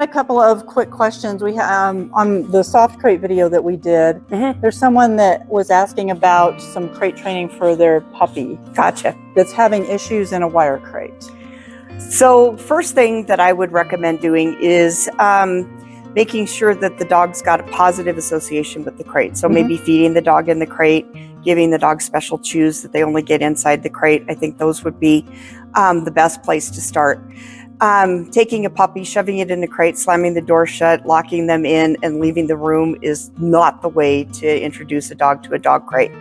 A couple of quick questions. We on the soft crate video that we did, there's someone that was asking about some crate training for their puppy. Gotcha. That's having issues in a wire crate. So first thing that I would recommend doing is making sure that the dog's got a positive association with the crate. So maybe feeding the dog in the crate, giving the dog special chews that they only get inside the crate. I think those would be the best place to start. Taking a puppy, shoving it in the crate, slamming the door shut, locking them in, and leaving the room is not the way to introduce a dog to a dog crate.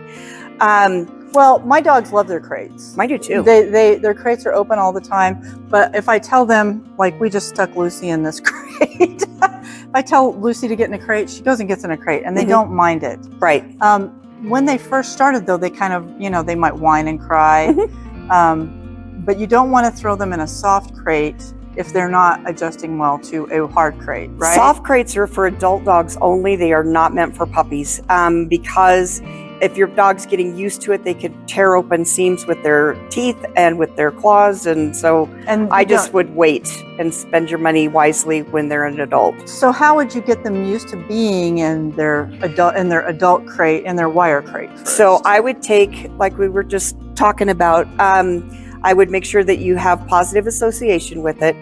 Well, my dogs love their crates. Mine do too. Their crates are open all the time. But if I tell them, like we just stuck Lucy in this crate, if I tell Lucy to get in a crate, she goes and gets in a crate, and they don't mind it. Right. When they first started, though, they kind of, they might whine and cry. But you don't want to throw them in a soft crate if they're not adjusting well to a hard crate, right? Soft crates are for adult dogs only. They are not meant for puppies because if your dog's getting used to it, they could tear open seams with their teeth and with their claws. And so I just would wait and spend your money wisely when they're an adult. So how would you get them used to being in their adult crate, in their wire crate first? So I would take, like we were just talking about, I would make sure that you have positive association with it.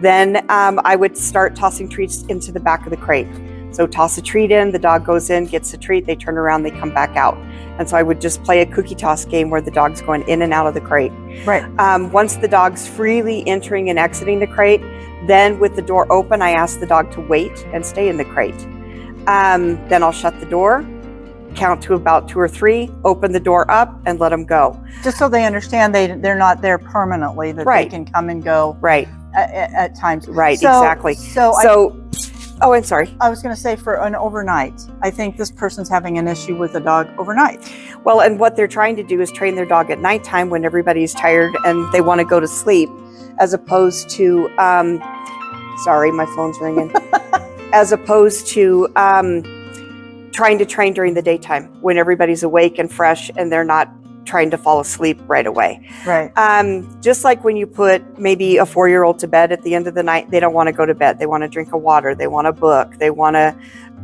Then I would start tossing treats into the back of the crate. So toss a treat in, the dog goes in, gets the treat, they turn around, they come back out. And so I would just play a cookie toss game where the dog's going in and out of the crate. Right. Once the dog's freely entering and exiting the crate, then with the door open, I ask the dog to wait and stay in the crate. Then I'll shut the door, count to about 2 or 3, open the door up, and let them go. Just so they understand they're not there permanently, that they can come and go at times. Right, exactly. Oh, I'm sorry. I was going to say for an overnight. I think this person's having an issue with the dog overnight. Well, and what they're trying to do is train their dog at nighttime when everybody's tired and they want to go to sleep, as opposed to, sorry, my phone's ringing, as opposed to trying to train during the daytime when everybody's awake and fresh and they're not trying to fall asleep right away. Right. Just like when you put maybe a 4-year-old to bed at the end of the night, they don't want to go to bed. They want to drink a water. They want a book. They want to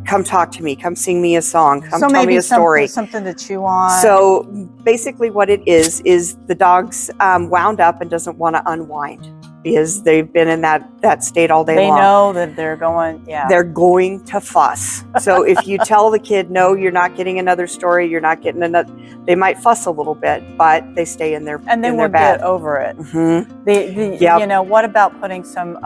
come talk to me, come sing me a song, come tell me a story. Something to chew on. So basically what it is the dog's wound up and doesn't want to unwind because they've been in that state all day long. They know that they're going, They're going to fuss. So if you tell the kid, no, you're not getting another story, you're not getting another, they might fuss a little bit, but they stay in their bed. And they will get over it. What about putting some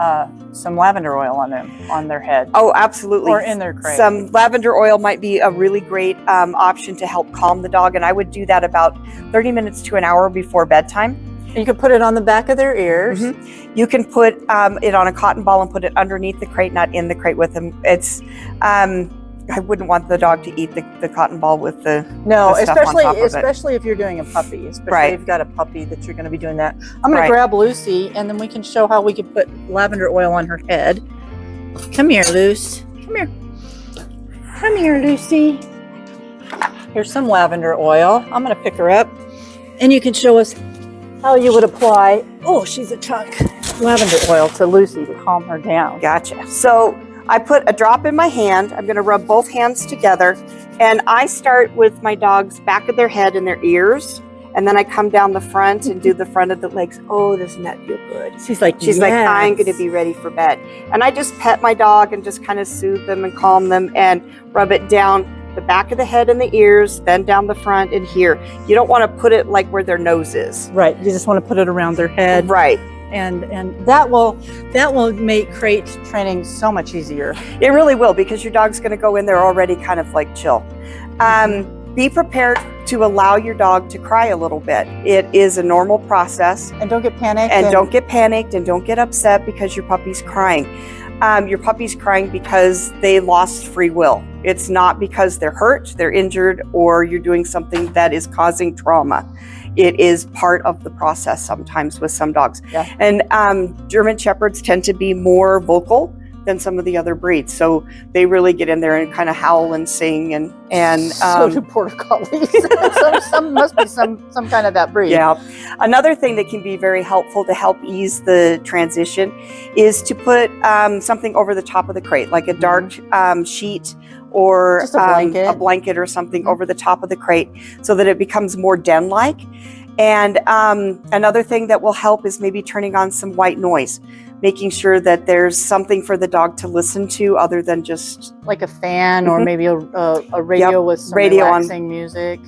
lavender oil on them, on their head? Oh, absolutely. Or in their crate. Some lavender oil might be a really great option to help calm the dog. And I would do that about 30 minutes to an hour before bedtime. You could put it on the back of their ears. You can put it on a cotton ball and put it underneath the crate, not in the crate with them. It's, I wouldn't want the dog to eat the cotton ball with the stuff on top of it. Especially if you're doing a puppy. Especially if you've got a puppy that you're going to be doing that. I'm going to grab Lucy, and then we can show how we can put lavender oil on her head. Come here, Luce. Come here. Come here, Lucy. Here's some lavender oil. I'm going to pick her up, and you can show us how you would apply, she's a chunk, lavender oil to Lucy to calm her down. Gotcha. So I put a drop in my hand. I'm going to rub both hands together, and I start with my dog's back of their head and their ears, and then I come down the front and do the front of the legs. Oh, doesn't that feel good? She's like, I'm going to be ready for bed. And I just pet my dog and just kind of soothe them and calm them and rub it down the back of the head and the ears, then down the front and here. You don't want to put it like where their nose is. Right. You just want to put it around their head. Right. And that will make crate training so much easier. It really will, because your dog's going to go in there already kind of like chill. Be prepared to allow your dog to cry a little bit. It is a normal process. And don't get panicked. And don't get panicked and don't get upset because your puppy's crying. Your puppy's crying because they lost free will. It's not because they're hurt, they're injured, or you're doing something that is causing trauma. It is part of the process sometimes with some dogs. Yeah. And German Shepherds tend to be more vocal than some of the other breeds. So they really get in there and kind of howl and sing and so do Border Collies. some must be some kind of that breed. Yeah. Another thing that can be very helpful to help ease the transition is to put something over the top of the crate, like a dark sheet or just a blanket or something over the top of the crate, so that it becomes more den-like. And another thing that will help is maybe turning on some white noise, making sure that there's something for the dog to listen to other than just like a fan or maybe a radio with some relaxing music.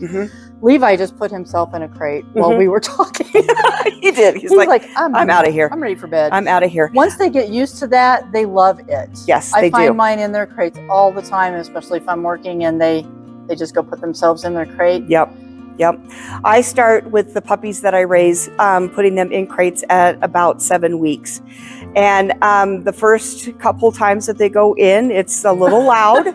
Levi just put himself in a crate while we were talking. He did. He's like, I'm out of here. I'm ready for bed. I'm out of here. Once they get used to that, they love it. Yes, I they find do. mine in their crates all the time, especially if I'm working and they just go put themselves in their crate. Yep. I start with the puppies that I raise, putting them in crates at about 7 weeks. And the first couple times that they go in, it's a little loud,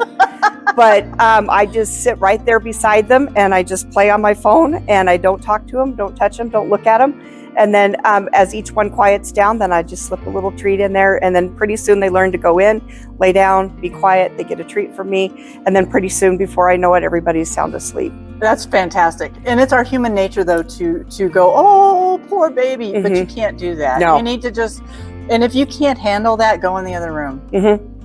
but I just sit right there beside them and I just play on my phone and I don't talk to them, don't touch them, don't look at them. And then as each one quiets down, then I just slip a little treat in there. And then pretty soon they learn to go in, lay down, be quiet. They get a treat from me. And then pretty soon, before I know it, everybody's sound asleep. That's fantastic. And it's our human nature, though, to go, oh, poor baby. But you can't do that. No. You need to just, and if you can't handle that, go in the other room.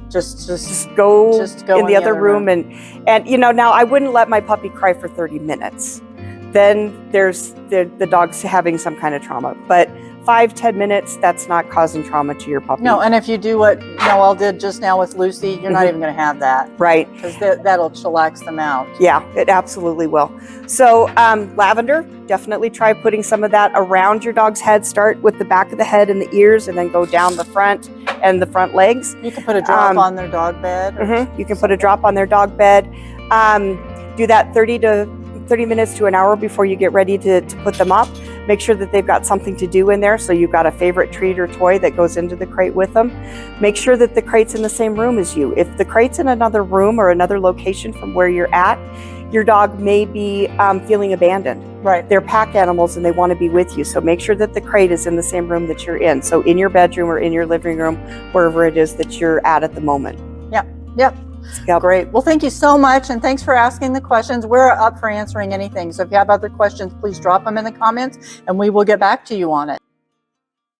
Just go in the other room. And you know, now I wouldn't let my puppy cry for 30 minutes. Then there's the dog's having some kind of trauma. But 5-10 minutes, that's not causing trauma to your puppy. No, and if you do what Noelle did just now with Lucy, you're not even going to have that. Right. Because that'll chillax them out. Yeah, it absolutely will. So lavender, definitely try putting some of that around your dog's head. Start with the back of the head and the ears, and then go down the front and the front legs. You can put a drop on their dog bed. You can put a drop on their dog bed. Do that 30 minutes to an hour before you get ready to put them up. Make sure that they've got something to do in there. So you've got a favorite treat or toy that goes into the crate with them. Make sure that the crate's in the same room as you. If the crate's in another room or another location from where you're at, your dog may be feeling abandoned. Right. They're pack animals and they want to be with you. So make sure that the crate is in the same room that you're in. So in your bedroom or in your living room, wherever it is that you're at the moment. Yep. Great. Well, thank you so much. And thanks for asking the questions. We're up for answering anything. So if you have other questions, please drop them in the comments and we will get back to you on it.